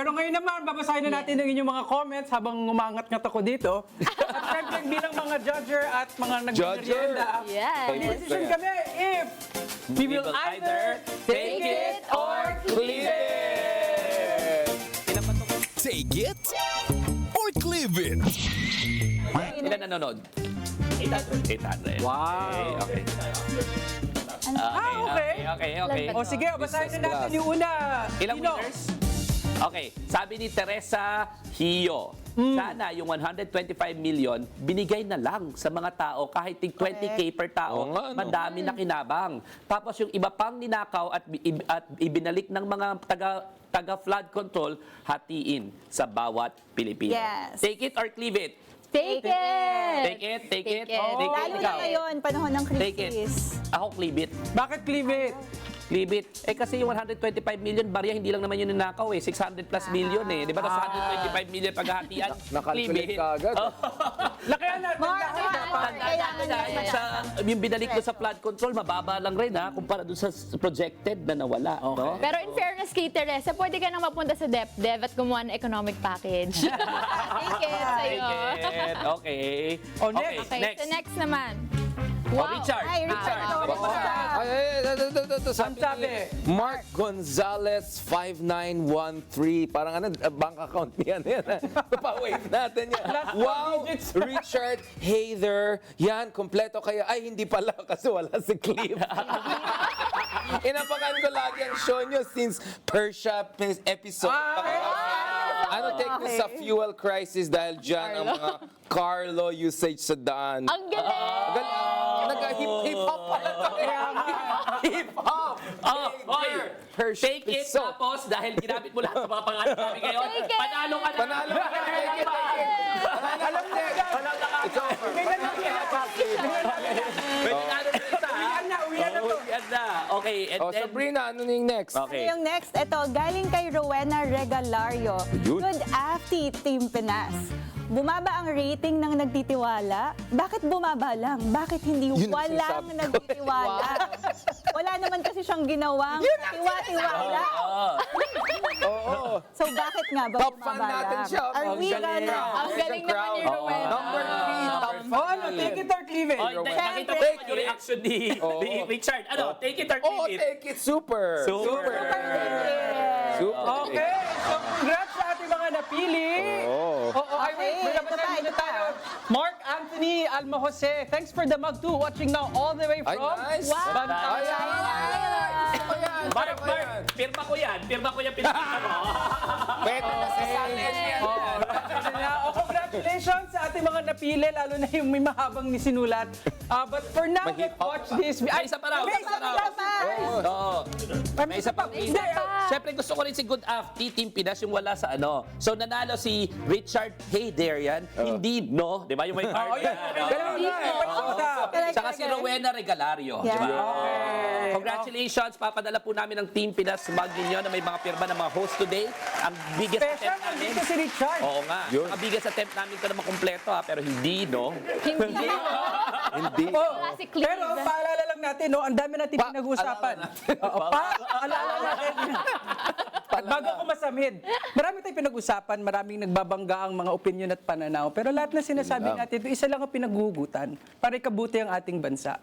Pero ngayon naman, babasahin na natin ang inyong mga comments habang umangat-ngat ako dito. At syempre, bilang mga judger at mga nag-merienda, Yes. decision kami if we will either take it or leave it. Take it or leave it. Ilan nanonood? 800. Wow. Okay. Okay. O sige, basahin na natin yung una. Ilang Sino? winners? Okay, sabi ni Teresa Hio, sana yung 125 million binigay na lang sa mga tao kahit tig 20K per tao, Oo nga, no? madami na kinabang. Tapos yung iba pang ninakaw at ibinalik ng mga taga-flood control, hatiin sa bawat Pilipino. Yes. Take it or leave it? Take it! Take it, take it. Oh, Take it, lalo na ikaw. ngayon, panahon ng Take it. crisis. Ako, leave it. Bakit leave it? Leave it. Kasi yung 125 million, barya, hindi lang naman yun ninakaw eh. 600 plus million eh. Di ba? Tapos 125 million paghahatian. Nakalculate ka agad. Lakihan natin. Yung binalik ko sa flood control, mababa lang rin ha, kumpara dun sa projected na nawala. No? Pero in fairness kay Teresa, pwede ka nang mapunta sa DepDev at gumawa ng economic package. Take it sa'yo. Take it. Okay. Oh, next. Okay, Next. so next naman. Oh, Richard. Ay, Richard. Ang sabi? Mark Gonzalez 5913. Parang ano, bank account niyan. Pa-wave natin yan. Wow, Richard, hey there. Yan, kompleto kaya. Ay, hindi pala kasi wala si Cliff. Inapakan ko lagi ang show nyo since Persia episode. Ano take nyo sa fuel crisis dahil dyan ang mga Carlo usage sa daan. Ang galing! Nag-hip-hop pala tayo. Hip-hop! Oy, take it tapos dahil ginamit mo lahat sa mga pangalan namin ngayon. Take it! Panalo ka na. Panalo ka na. Take it, take it. Alam mo na. Uwian na to. Uwian na. Okay, and Oh, then... Sabrina, ano na yung next? Okay. Yung next, ito, galing kay Rowena Regalario. Yun. Good afternoon, Team Pinas. Bumaba ang rating ng nagtitiwala? Bakit bumaba lang? Bakit hindi Yun ang walang sinasabi ko. nagtitiwala? Wala naman kasi siyang ginawang tiwa-tiwala. Oo. So bakit nga ba Top fan bumaba natin lang? siya. Are we gonna... Ang galing naman ni Rowena. Number 3, top Oh, ano? Take it or leave it? Oh, nakita mo naman yung reaction ni Richard. Ano, take it or Oh, leave it? take it. Super. Super. Super. Okay, so congrats sa ating mga napili. Oo. Ay, wait, may Okay, nabasahin ito muna pa. tayo. Mark Anthony Alma Jose, thanks for the mug too, watching now all the way Ay, from nice. Bantayan. Mark, pirma ko yan. Pirma ko yan, pinakita mo. Pwede na sa salin yan. Oh, congratulations sa ating mga napili, lalo na yung may mahabang ni sinulat. But for now, let's Mahihap watch pa. this. May isa pa raw. May isa pa pa. Oo. May isa pa. Hindi, Siyempre gusto ko rin si Good Afternoon Team Pinas yung wala sa ano. So nanalo si Richard Hey there yan. Hindi no, 'di ba? Yung may card. Oh, yan. Dalawa na. Correct, Saka si correct. Rowena Regalario, Yeah. di ba? Congratulations, papadala po namin ng Team Pinas mug ninyo na may mga pirma ng mga host today. Ang biggest Special, attempt namin. nandito si Richard. Oo nga. Yun. Ang biggest attempt namin ito na makumpleto ha, pero hindi no. Hindi. Hindi. Oh, Si Clive. pero paalala lang natin, no, ang dami natin pinag-uusapan. Paalala natin. Bago ko masamid, marami tayong pinag-usapan, maraming nagbabangga ang mga opinion at pananaw. Pero lahat na sinasabi natin, ito isa lang ang pinaghuhugutan para ikabuti ang ating bansa.